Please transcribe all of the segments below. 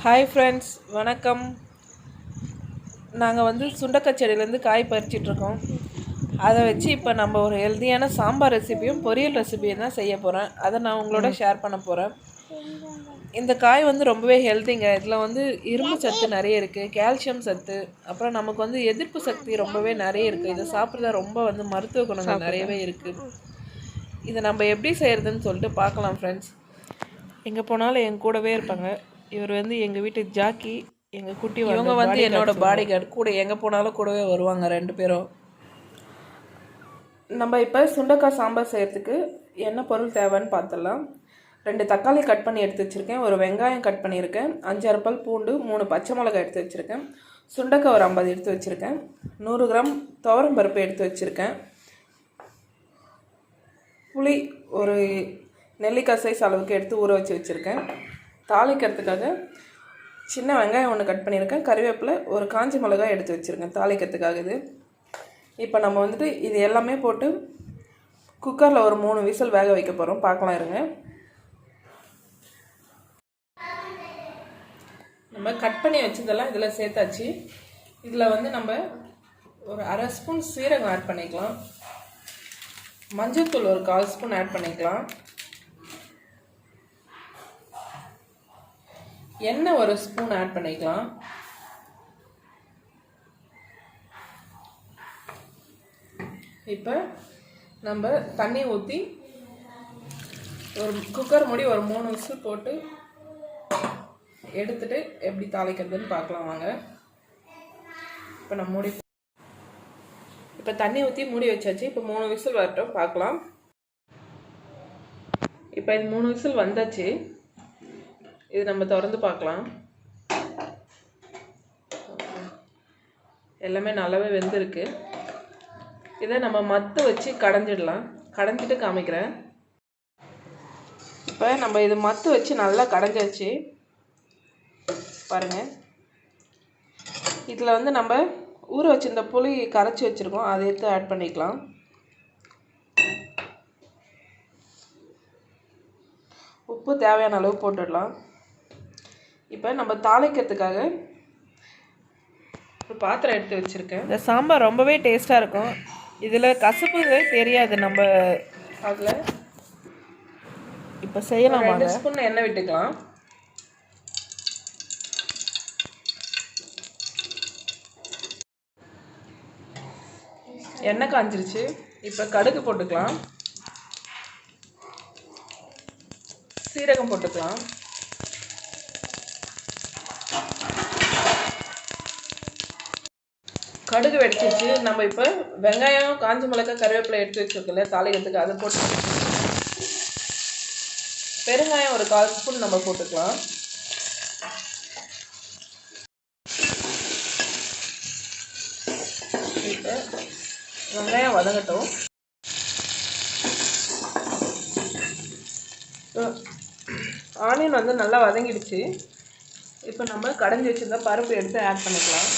Hi friends, வணக்கம். நாங்கள் சுண்டக்காய் செடியிலேருந்து காய் பறிச்சிட்ருக்கோம். அதை வச்சு இப்போ நம்ம ஒரு ஹெல்த்தியான சாம்பார் ரெசிபியும் பொரியல் ரெசிபியும் தான் செய்ய போகிறேன். அதை நான் உங்களோட ஷேர் பண்ண போகிறேன். இந்த காய் ரொம்பவே ஹெல்த்திங்க. இதில் இரும்பு சத்து நிறைய இருக்குது, கால்சியம் சத்து, அப்புறம் நமக்கு எதிர்ப்பு சக்தி ரொம்பவே நிறைய இருக்குது. இதை சாப்பிட்றதா ரொம்ப மருத்துவ குணங்கள் நிறையவே இருக்குது. இதை நம்ம எப்படி செய்கிறதுன்னு சொல்லிட்டு பார்க்கலாம் ஃப்ரெண்ட்ஸ். எங்கே போனாலும் என் கூடவே இருப்பாங்க. இவர் எங்கள் வீட்டு ஜாக்கி, எங்கள் குட்டி. இவங்க என்னோட பாடி கார்டு. கூட எங்கே போனாலும் கூடவே வருவாங்க 2 பேரும். நம்ம இப்போ சுண்டக்காய் சாம்பார் செய்கிறதுக்கு என்ன பொருள் தேவைன்னு பார்த்துடலாம். 2 தக்காளி கட் பண்ணி எடுத்து வச்சுருக்கேன், ஒரு வெங்காயம் கட் பண்ணியிருக்கேன், 5-6 பல் பூண்டு, 3 பச்சை மிளகாய் எடுத்து வச்சுருக்கேன், சுண்டக்காய் ஒரு 50 எடுத்து வச்சுருக்கேன், 100 கிராம் துவரம் பருப்பு எடுத்து வச்சுருக்கேன், புளி ஒரு நெல்லிக்காய் சைஸ் அளவுக்கு எடுத்து ஊற வச்சு வச்சுருக்கேன். தாளிக்கிறதுக்காக சின்ன வெங்காயம் 1 கட் பண்ணியிருக்கேன், கறிவேப்பிலை, ஒரு காஞ்சி மிளகாய் எடுத்து வச்சுருக்கேன் தாளிக்கிறதுக்காக. இது இப்போ நம்ம இது எல்லாமே போட்டு குக்கரில் ஒரு 3 விசில் வேக வைக்க போகிறோம். பார்க்கலாம் இருங்க. நம்ம கட் பண்ணி வச்சதெல்லாம் இதில் சேர்த்தாச்சு. இதில் நம்ம ஒரு 1/2 ஸ்பூன் சீரகம் ஆட் பண்ணிக்கலாம், மஞ்சள்தூள் ஒரு 1/4 ஸ்பூன் ஆட் பண்ணிக்கலாம், எண்ணெய் ஒரு ஸ்பூன் ஆட் பண்ணிக்கலாம், இப்போ நம்ம தண்ணி ஊற்றி ஒரு குக்கர் மூடி ஒரு 3 விசில் போட்டு எடுத்துட்டு எப்படி தாளிக்கிறதுன்னு பார்க்கலாம் வாங்க. இப்போ நம்ம மூடி இப்போ தண்ணி ஊற்றி மூடி வச்சாச்சு. இப்போ 3 விசில் வரட்டும், பார்க்கலாம். இப்போ இது 3 விசில் வந்தாச்சு. இது நம்ம திறந்து பார்க்கலாம். எல்லாமே நல்லாவே வெந்திருக்கு. இதை நம்ம மத்து வச்சு கடைஞ்சிடலாம். கடைஞ்சிட்டு காமிக்கிறேன். இப்போ நம்ம இது மத்து வச்சு நல்லா கடைஞ்சாச்சு பாருங்கள். இதில் நம்ம ஊற வச்சிருந்த புளி கரைச்சி வச்சுருக்கோம், அதை எடுத்து ஆட் பண்ணிக்கலாம். உப்பு தேவையான அளவு போட்டுடலாம். இப்போ நம்ம தாளிக்கிறதுக்காக ஒரு பாத்திரம் எடுத்து வச்சுருக்கேன். இந்த சாம்பார் ரொம்பவே டேஸ்ட்டாக இருக்கும். இதில் கசப்பு தெரியாது. நம்ம அதில் இப்போ செய்யலாம். 2 ஸ்பூன் எண்ணெய் விட்டுக்கலாம். எண்ணெய் காஞ்சிருச்சு. இப்போ கடுகு போட்டுக்கலாம், சீரகம் போட்டுக்கலாம், கடுகு வெடிச்சிச்சு. நம்ம இப்போ வெங்காயம், காஞ்சி மிளகாய், கருவேப்பிலை எடுத்து வச்சுருக்கல தாளிக்கிறதுக்கு, அதை போட்டு பெருங்காயம் ஒரு 1/4 ஸ்பூன் நம்ம போட்டுக்கலாம். இப்போ வெங்காயம் வதங்கட்டும். ஆனியன் நல்லா வதங்கிடுச்சு. இப்போ நம்ம கடைஞ்சி வச்சுருந்தா பருப்பு எடுத்து ஆட் பண்ணிக்கலாம்.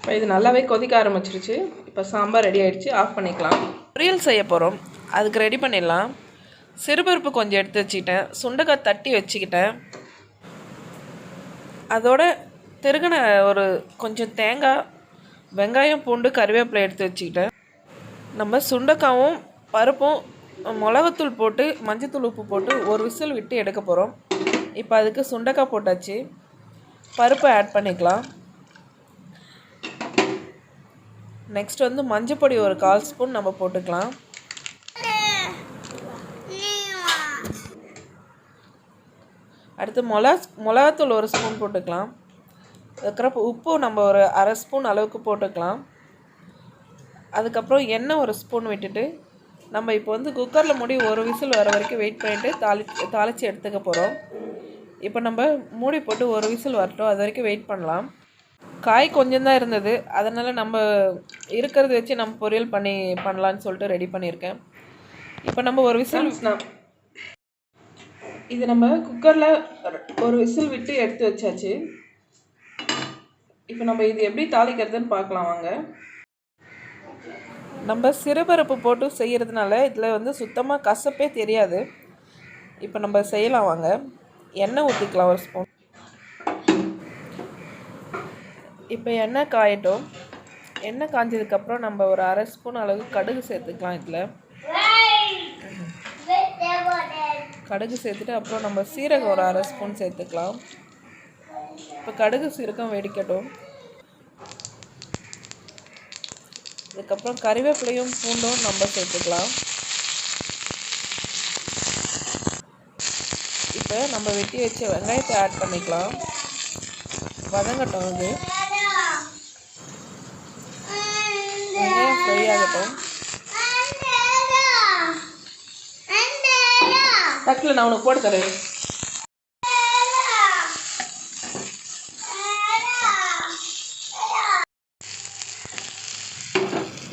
இப்போ இது நல்லாவே கொதிக்க ஆரம்பிச்சிருச்சு. இப்போ சாம்பார் ரெடி ஆகிடுச்சு, ஆஃப் பண்ணிக்கலாம். பொரியல் செய்ய போகிறோம், அதுக்கு ரெடி பண்ணிடலாம். சிறுபருப்பு கொஞ்சம் எடுத்து வச்சுக்கிட்டேன், சுண்டக்காய் தட்டி வச்சுக்கிட்டேன், அதோட திருகின ஒரு கொஞ்சம் தேங்காய், வெங்காயம், பூண்டு, கறிவேப்பிலை எடுத்து வச்சுக்கிட்டேன். நம்ம சுண்டக்காயும் பருப்பும் மிளகுத்தூள் போட்டு மஞ்சத்தூள் உப்பு போட்டு ஒரு விசில் விட்டு எடுக்க போகிறோம். இப்போ அதுக்கு சுண்டக்காய் போட்டாச்சு, பருப்பை ஆட் பண்ணிக்கலாம். நெக்ஸ்ட் மஞ்சப்பொடி ஒரு 1/4 ஸ்பூன் நம்ம போட்டுக்கலாம். அடுத்து மிளகாத்தூள் ஒரு ஸ்பூன் போட்டுக்கலாம். அதுக்கப்புறம் உப்பு நம்ம ஒரு 1/2 ஸ்பூன் அளவுக்கு போட்டுக்கலாம். அதுக்கப்புறம் எண்ணெய் ஒரு ஸ்பூன் விட்டுட்டு நம்ம இப்போ குக்கரில் மூடி ஒரு விசில் வர வரைக்கும் வெயிட் பண்ணிவிட்டு தாளித்து எடுத்துக்க போகிறோம். இப்போ நம்ம மூடி போட்டு ஒரு விசில் வரட்டும், அது வரைக்கும் வெயிட் பண்ணலாம். காய் கொஞ்சம் தான் இருந்தது, அதனால் நம்ம இருக்கிறத வச்சு நம்ம பொரியல் பண்ணலான்னு சொல்லிட்டு ரெடி பண்ணியிருக்கேன். இப்போ நம்ம ஒரு விசில் இது நம்ம குக்கரில் ஒரு விசில் விட்டு எடுத்து வச்சாச்சு. இப்போ நம்ம இது எப்படி தாளிக்கிறதுன்னு பார்க்கலாம் வாங்க. நம்ம சிறுபருப்பு போட்டு செய்கிறதுனால இதில் வந்து சுத்தமாக கசப்பே தெரியாது. இப்போ நம்ம செய்யலாம் வாங்க. எண்ணெய் ஊற்றிக்கலாம் 1 ஸ்பூன். இப்போ எண்ணெய் காயட்டும். எண்ணெய் காஞ்சதுக்கப்புறம் நம்ம ஒரு 1/2 ஸ்பூன் அளவு கடுகு சேர்த்துக்கலாம். இதில் கடுகு சேர்த்துட்டு அப்புறம் நம்ம சீரகம் ஒரு 1/2 ஸ்பூன் சேர்த்துக்கலாம். இப்போ கடுகு சீரகம் வெடிக்கட்டும். அதுக்கப்புறம் கறிவேப்பிலையும் பூண்டும் நம்ம சேர்த்துக்கலாம். இப்போ நம்ம வெட்டி வச்ச வெங்காயத்தை ஆட் பண்ணிக்கலாம். வதங்கட்டும். அது வெங்காயம் ஃப்ரை ஆகட்டும். தட்டில் நான் உனக்கு போட்டு தரேன்.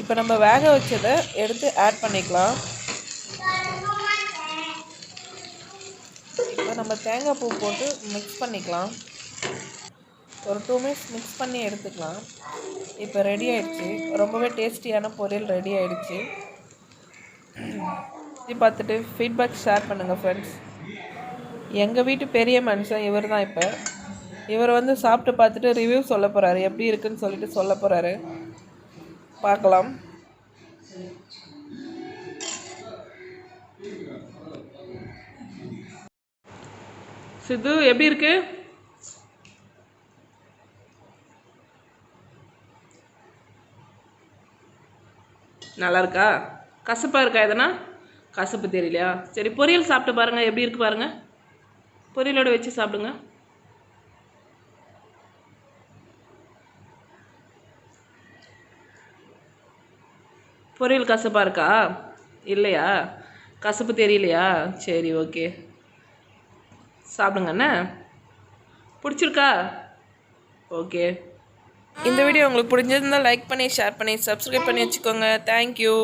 இப்போ நம்ம வேக வச்சதை எடுத்து ஆட் பண்ணிக்கலாம். இப்போ நம்ம தேங்காய் பூ போட்டு மிக்ஸ் பண்ணிக்கலாம். ஒரு 2 மினிட்ஸ் மிக்ஸ் பண்ணி எடுத்துக்கலாம். இப்போ ரெடி ஆயிடுச்சு. ரொம்பவே டேஸ்டியான பொரியல் ரெடி ஆயிடுச்சு. இது பார்த்துட்டு ஃபீட்பேக் ஷேர் பண்ணுங்கள் ஃப்ரெண்ட்ஸ். எங்கள் வீட்டு பெரிய மனுஷன் இவர் தான். இப்போ இவர் வந்து சாப்பிட்டு பார்த்துட்டு ரிவ்யூ சொல்ல போகிறாரு. எப்படி இருக்குன்னு சொல்லிட்டு சொல்ல போகிறாரு. பார்க்கலாம். சித்து எப்படி இருக்கு? நல்லா இருக்கா? கசப்பாக இருக்கா? எதனா கசப்பு தெரியலையா? சரி, பொரியல் சாப்பிட்டு பாருங்கள். எப்படி இருக்கு பாருங்கள். பொரியலோடு வச்சு சாப்பிடுங்க. பொரியல் கசப்பாக இருக்கா? இல்லையா? கசப்பு தெரியலையா? சரி, ஓகே, சாப்பிடுங்கண்ணே. பிடிச்சிருக்கா? ஓகே. இந்த வீடியோ உங்களுக்கு பிடிச்சிருந்தால் லைக் பண்ணி ஷேர் பண்ணி சப்ஸ்கிரைப் பண்ணி வச்சுக்கோங்க. தேங்க்யூ.